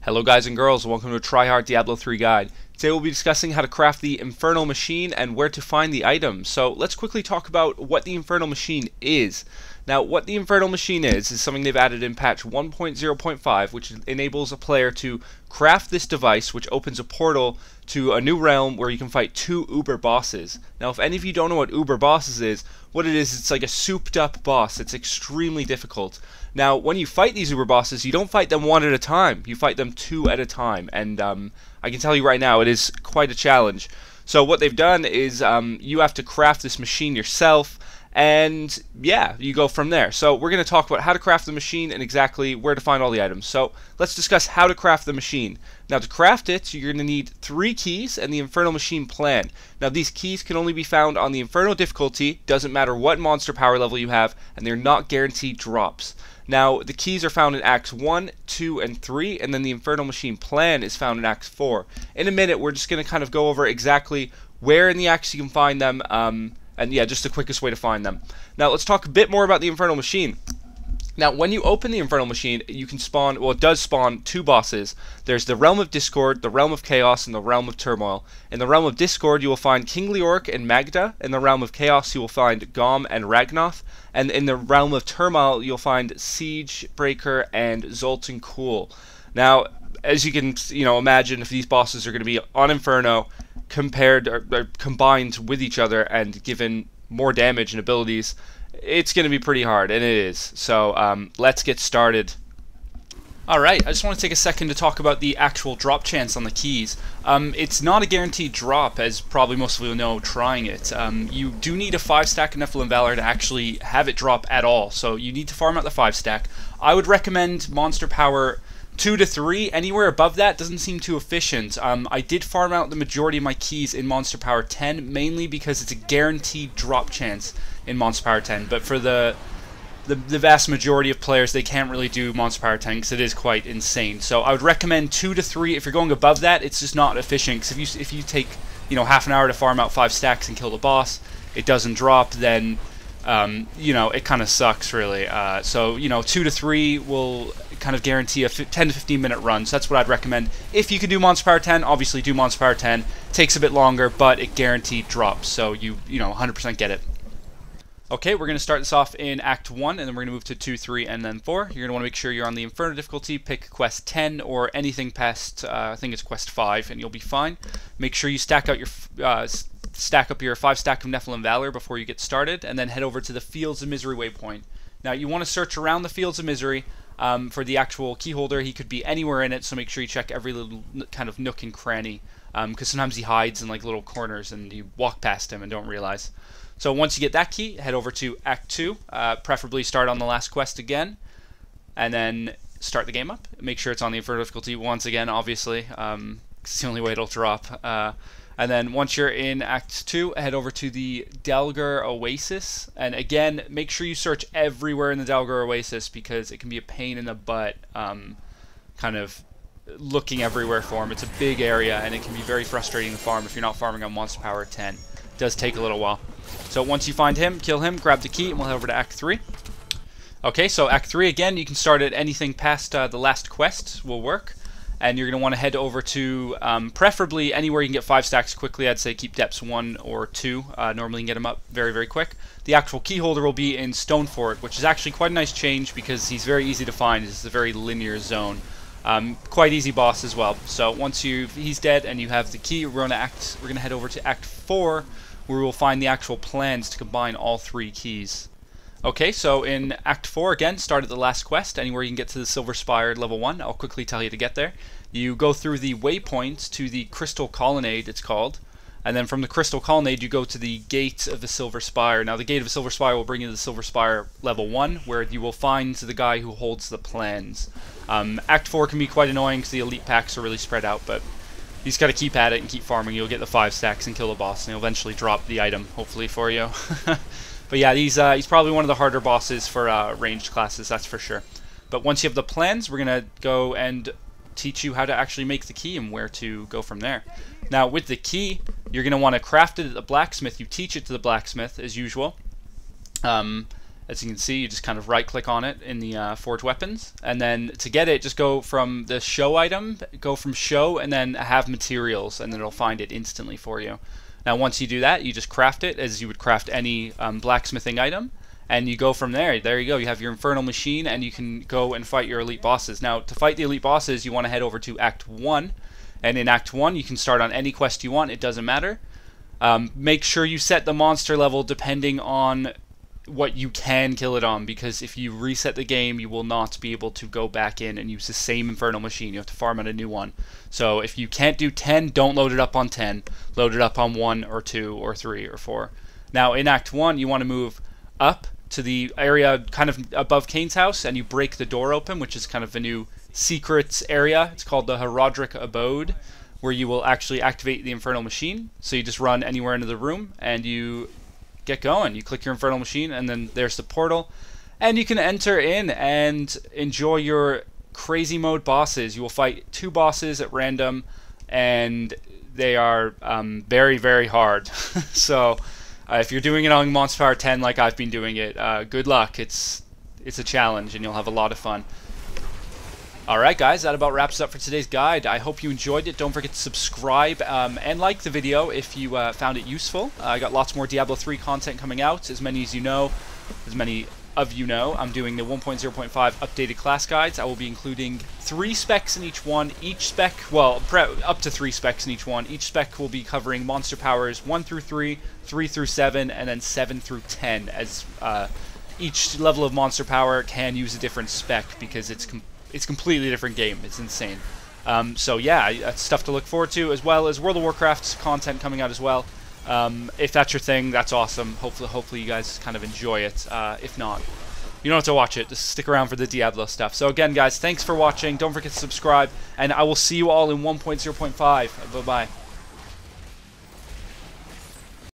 Hello guys and girls, welcome to a TryHard Diablo 3 guide. Today we'll be discussing how to craft the Infernal Machine and where to find the items. So let's quickly talk about what the Infernal Machine is. Now what the Infernal Machine is something they've added in patch 1.0.5, which enables a player to craft this device which opens a portal to a new realm where you can fight 2 Uber bosses. Now if any of you don't know what Uber bosses is, what it is, it's like a souped up boss. It's extremely difficult. Now, when you fight these Uber bosses, you don't fight them one at a time. You fight them 2 at a time, and I can tell you right now, it is quite a challenge. So what they've done is you have to craft this machine yourself, and yeah, you go from there. So we're going to talk about how to craft the machine and exactly where to find all the items. So let's discuss how to craft the machine. Now to craft it, you're going to need 3 keys and the Infernal Machine plan. Now these keys can only be found on the Infernal difficulty, doesn't matter what monster power level you have, and they're not guaranteed drops. Now, the keys are found in Acts 1, 2, and 3, and then the Infernal Machine plan is found in Acts 4. In a minute, we're just going to kind of go over exactly where in the Acts you can find them, and yeah, just the quickest way to find them. Now, let's talk a bit more about the Infernal Machine. Now, when you open the Infernal Machine, you can spawn, well, it does spawn 2 bosses. There's the Realm of Discord, the Realm of Chaos, and the Realm of Turmoil. In the Realm of Discord, you will find King Leoric and Magda. In the Realm of Chaos, you will find Gom and Ragnoth. And in the Realm of Turmoil, you'll find Siege Breaker and Zoltan Cool. Now, as you can, imagine, if these bosses are going to be on Inferno, compared or combined with each other and given more damage and abilities, it's going to be pretty hard, and it is. So let's get started. Alright, I just want to take a second to talk about the actual drop chance on the keys. It's not a guaranteed drop, as probably most of you know trying it. You do need a 5-stack of Nephilim Valor to actually have it drop at all, so you need to farm out the 5-stack. I would recommend monster power 2 to 3. Anywhere above that doesn't seem too efficient. I did farm out the majority of my keys in monster power 10, mainly because it's a guaranteed drop chance in monster power 10, but for the vast majority of players, they can't really do monster power 10 because it is quite insane. So I would recommend 2 to 3. If you're going above that, it's just not efficient, because if you take half an hour to farm out 5 stacks and kill the boss, it doesn't drop, then it kind of sucks really. So 2 to 3 will kind of guarantee a 10 to 15 minute run. So that's what I'd recommend. If you can do monster power 10, obviously do monster power 10. Takes a bit longer, but it guaranteed drops, so you 100% get it. Okay, we're going to start this off in Act 1, and then we're going to move to 2, 3, and then 4. You're going to want to make sure you're on the Inferno difficulty, pick Quest 10, or anything past, I think it's Quest 5, and you'll be fine. Make sure you stack up your 5-stack of Nephilim Valor before you get started, and then head over to the Fields of Misery waypoint. Now, you want to search around the Fields of Misery for the actual key holder. He could be anywhere in it, so make sure you check every little kind of nook and cranny, because sometimes he hides in like little corners, and you walk past him and don't realize. So once you get that key, head over to Act 2, preferably start on the last quest again, and then start the game up. Make sure it's on the Inferno difficulty once again, obviously, it's the only way it'll drop. And then once you're in Act 2, head over to the Delgar Oasis, and again, make sure you search everywhere in the Delgar Oasis, because it can be a pain in the butt, kind of looking everywhere for him. It's a big area, and it can be very frustrating to farm if you're not farming on monster power 10. It does take a little while. So once you find him, kill him, grab the key, and we'll head over to Act 3. Okay, so Act 3, again, you can start at anything past the last quest will work. And you're going to want to head over to, preferably anywhere you can get 5 stacks quickly. I'd say keep depths 1 or 2. Normally you can get them up very, very quick. The actual key holder will be in Stonefort, which is actually quite a nice change because he's very easy to find. It's a very linear zone. Quite easy boss as well. So once he's dead and you have the key, we're going to head over to Act 4, where we'll find the actual plans to combine all 3 keys. Okay, so in Act 4, again, start at the last quest, anywhere you can get to the Silver Spire level 1. I'll quickly tell you to get there. You go through the waypoint to the Crystal Colonnade, it's called, and then from the Crystal Colonnade you go to the Gate of the Silver Spire. Now the Gate of the Silver Spire will bring you to the Silver Spire level 1, where you will find the guy who holds the plans. Act 4 can be quite annoying because the elite packs are really spread out, but you just got to keep at it and keep farming. You'll get the 5 stacks and kill the boss, and he'll eventually drop the item, hopefully for you. But yeah, he's probably one of the harder bosses for ranged classes, that's for sure. But once you have the plans, we're going to go and teach you how to actually make the key and where to go from there. Now, with the key, you're going to want to craft it at the blacksmith. You teach it to the blacksmith, as usual. As you can see, you just kind of right click on it in the Forge Weapons, and then to get it, just go from the show item, go from show, and then have materials, and then it'll find it instantly for you. Now once you do that, you just craft it as you would craft any blacksmithing item, and you go from there. There you go, you have your Infernal Machine, and you can go and fight your elite bosses. Now to fight the elite bosses, you want to head over to Act 1, and in Act 1 you can start on any quest you want, it doesn't matter. Make sure you set the monster level depending on what you can kill it on, because if you reset the game, you will not be able to go back in and use the same Infernal Machine. You have to farm out a new one. So if you can't do 10, don't load it up on 10. Load it up on 1 or 2 or 3 or 4. Now in Act 1, you want to move up to the area kind of above Kane's house, and you break the door open, which is kind of a new secret area. It's called the Herodric Abode, where you will actually activate the Infernal Machine. So you just run anywhere into the room and you get going. You click your Infernal Machine, and then there's the portal, and you can enter in and enjoy your crazy mode bosses. You will fight 2 bosses at random, and they are very, very hard. So if you're doing it on Monster Power 10 like I've been doing it, good luck. It's a challenge, and you'll have a lot of fun. Alright guys, that about wraps it up for today's guide. I hope you enjoyed it. Don't forget to subscribe and like the video if you found it useful. I got lots more Diablo 3 content coming out. As many of you know, I'm doing the 1.0.5 updated class guides. I will be including 3 specs in each one. Each spec, well, up to 3 specs in each one. Each spec will be covering monster powers 1 through 3, 3 through 7, and then 7 through 10, as each level of monster power can use a different spec because it's completely different game. It's insane. So yeah, that's stuff to look forward to, as well as World of Warcraft's content coming out as well. If that's your thing, that's awesome. Hopefully you guys kind of enjoy it. If not, you don't have to watch it. Just stick around for the Diablo stuff. So again, guys, thanks for watching. Don't forget to subscribe, and I will see you all in 1.0.5. Bye-bye.